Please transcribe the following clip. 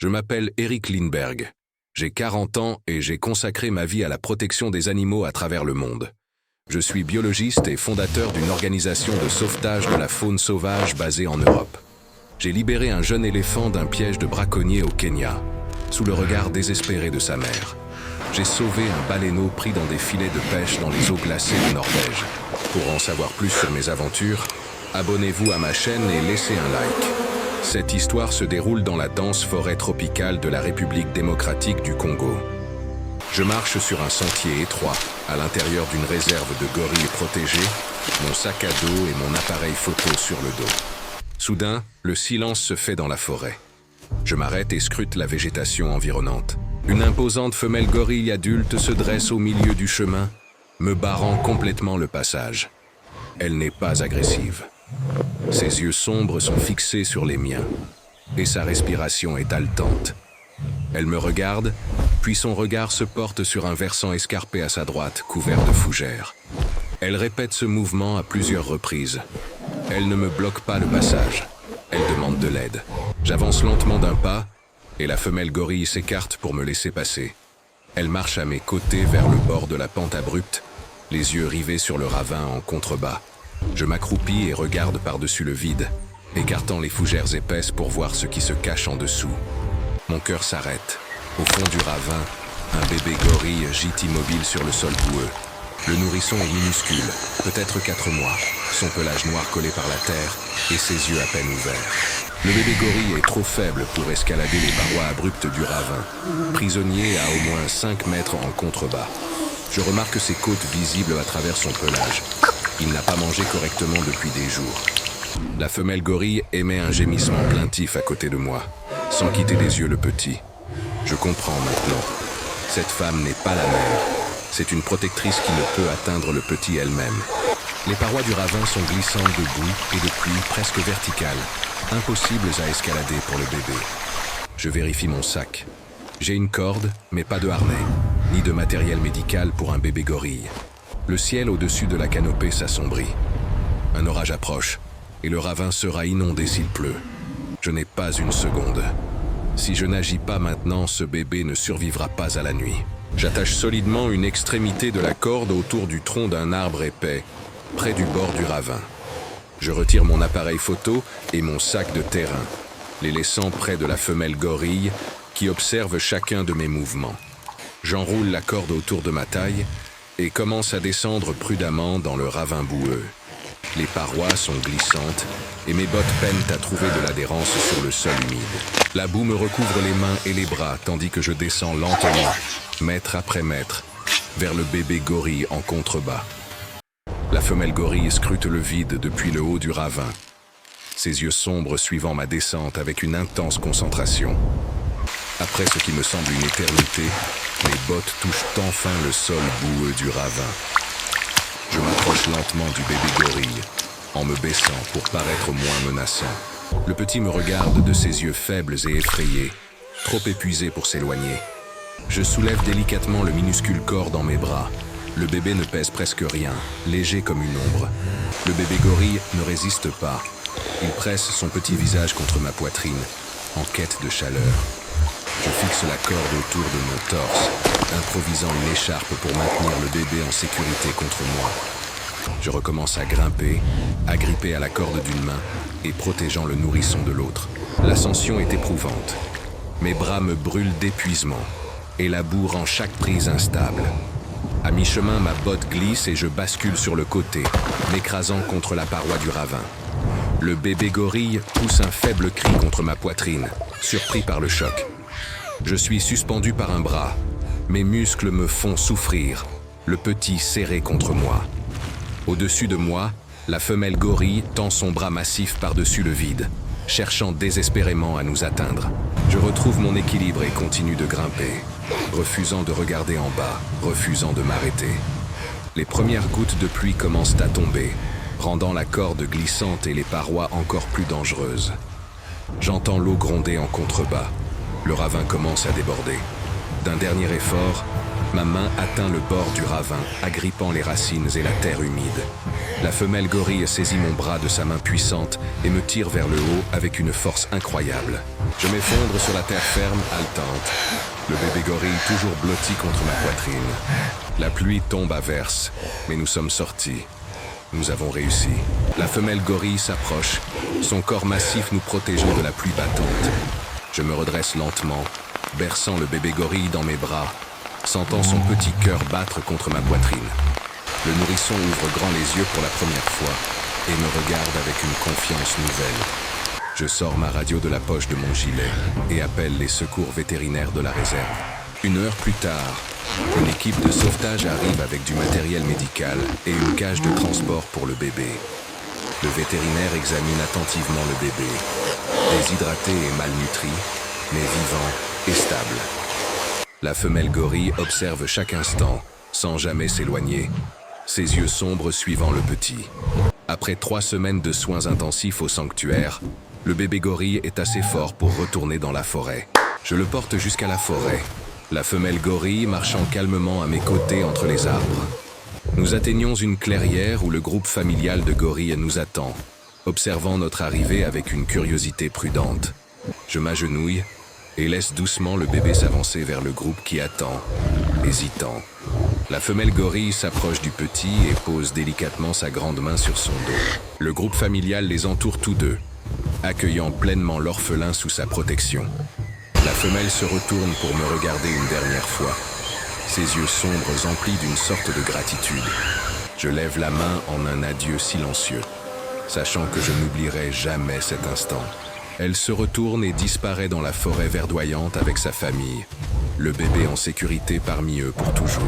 Je m'appelle Eric Lindbergh. J'ai 40 ans et j'ai consacré ma vie à la protection des animaux à travers le monde. Je suis biologiste et fondateur d'une organisation de sauvetage de la faune sauvage basée en Europe. J'ai libéré un jeune éléphant d'un piège de braconnier au Kenya, sous le regard désespéré de sa mère. J'ai sauvé un baleineau pris dans des filets de pêche dans les eaux glacées de Norvège. Pour en savoir plus sur mes aventures, abonnez-vous à ma chaîne et laissez un like. Cette histoire se déroule dans la dense forêt tropicale de la République démocratique du Congo. Je marche sur un sentier étroit, à l'intérieur d'une réserve de gorilles protégés, mon sac à dos et mon appareil photo sur le dos. Soudain, le silence se fait dans la forêt. Je m'arrête et scrute la végétation environnante. Une imposante femelle gorille adulte se dresse au milieu du chemin, me barrant complètement le passage. Elle n'est pas agressive. Ses yeux sombres sont fixés sur les miens, et sa respiration est haletante. Elle me regarde, puis son regard se porte sur un versant escarpé à sa droite, couvert de fougères. Elle répète ce mouvement à plusieurs reprises. Elle ne me bloque pas le passage. Elle demande de l'aide. J'avance lentement d'un pas, et la femelle gorille s'écarte pour me laisser passer. Elle marche à mes côtés vers le bord de la pente abrupte, les yeux rivés sur le ravin en contrebas. Je m'accroupis et regarde par-dessus le vide, écartant les fougères épaisses pour voir ce qui se cache en dessous. Mon cœur s'arrête. Au fond du ravin, un bébé gorille gît immobile sur le sol boueux. Le nourrisson est minuscule, peut-être 4 mois, son pelage noir collé par la terre et ses yeux à peine ouverts. Le bébé gorille est trop faible pour escalader les parois abruptes du ravin, prisonnier à au moins 5 mètres en contrebas. Je remarque ses côtes visibles à travers son pelage. Il n'a pas mangé correctement depuis des jours. La femelle gorille émet un gémissement plaintif à côté de moi, sans quitter des yeux le petit. Je comprends maintenant. Cette femme n'est pas la mère. C'est une protectrice qui ne peut atteindre le petit elle-même. Les parois du ravin sont glissantes de boue et de pluie presque verticales, impossibles à escalader pour le bébé. Je vérifie mon sac. J'ai une corde, mais pas de harnais, ni de matériel médical pour un bébé gorille. Le ciel au-dessus de la canopée s'assombrit. Un orage approche, et le ravin sera inondé s'il pleut. Je n'ai pas une seconde. Si je n'agis pas maintenant, ce bébé ne survivra pas à la nuit. J'attache solidement une extrémité de la corde autour du tronc d'un arbre épais, près du bord du ravin. Je retire mon appareil photo et mon sac de terrain, les laissant près de la femelle gorille qui observe chacun de mes mouvements. J'enroule la corde autour de ma taille et commence à descendre prudemment dans le ravin boueux. Les parois sont glissantes et mes bottes peinent à trouver de l'adhérence sur le sol humide. La boue me recouvre les mains et les bras tandis que je descends lentement, mètre après mètre, vers le bébé gorille en contrebas. La femelle gorille scrute le vide depuis le haut du ravin, ses yeux sombres suivant ma descente avec une intense concentration. Après ce qui me semble une éternité, mes bottes touchent enfin le sol boueux du ravin. Je m'approche lentement du bébé gorille, en me baissant pour paraître moins menaçant. Le petit me regarde de ses yeux faibles et effrayés, trop épuisé pour s'éloigner. Je soulève délicatement le minuscule corps dans mes bras. Le bébé ne pèse presque rien, léger comme une ombre. Le bébé gorille ne résiste pas. Il presse son petit visage contre ma poitrine, en quête de chaleur. Je fixe la corde autour de mon torse, improvisant une écharpe pour maintenir le bébé en sécurité contre moi. Je recommence à grimper, agrippé à la corde d'une main et protégeant le nourrisson de l'autre. L'ascension est éprouvante. Mes bras me brûlent d'épuisement et la boue rend chaque prise instable. À mi-chemin, ma botte glisse et je bascule sur le côté, m'écrasant contre la paroi du ravin. Le bébé gorille pousse un faible cri contre ma poitrine, surpris par le choc. Je suis suspendu par un bras. Mes muscles me font souffrir, le petit serré contre moi. Au-dessus de moi, la femelle gorille tend son bras massif par-dessus le vide, cherchant désespérément à nous atteindre. Je retrouve mon équilibre et continue de grimper, refusant de regarder en bas, refusant de m'arrêter. Les premières gouttes de pluie commencent à tomber, rendant la corde glissante et les parois encore plus dangereuses. J'entends l'eau gronder en contrebas. Le ravin commence à déborder. D'un dernier effort, ma main atteint le bord du ravin, agrippant les racines et la terre humide. La femelle gorille saisit mon bras de sa main puissante et me tire vers le haut avec une force incroyable. Je m'effondre sur la terre ferme, haletante. Le bébé gorille toujours blotti contre ma poitrine. La pluie tombe à verse, mais nous sommes sortis. Nous avons réussi. La femelle gorille s'approche, son corps massif nous protégeant de la pluie battante. Je me redresse lentement, berçant le bébé gorille dans mes bras, sentant son petit cœur battre contre ma poitrine. Le nourrisson ouvre grand les yeux pour la première fois et me regarde avec une confiance nouvelle. Je sors ma radio de la poche de mon gilet et appelle les secours vétérinaires de la réserve. 1 heure plus tard, une équipe de sauvetage arrive avec du matériel médical et une cage de transport pour le bébé. Le vétérinaire examine attentivement le bébé, déshydraté et malnutri, mais vivant et stable. La femelle gorille observe chaque instant, sans jamais s'éloigner, ses yeux sombres suivant le petit. Après 3 semaines de soins intensifs au sanctuaire, le bébé gorille est assez fort pour retourner dans la forêt. Je le porte jusqu'à la forêt, la femelle gorille marchant calmement à mes côtés entre les arbres. Nous atteignons une clairière où le groupe familial de gorilles nous attend, observant notre arrivée avec une curiosité prudente. Je m'agenouille et laisse doucement le bébé s'avancer vers le groupe qui attend, hésitant. La femelle gorille s'approche du petit et pose délicatement sa grande main sur son dos. Le groupe familial les entoure tous deux, accueillant pleinement l'orphelin sous sa protection. La femelle se retourne pour me regarder une dernière fois, ses yeux sombres emplis d'une sorte de gratitude. Je lève la main en un adieu silencieux, sachant que je n'oublierai jamais cet instant. Elle se retourne et disparaît dans la forêt verdoyante avec sa famille, le bébé en sécurité parmi eux pour toujours.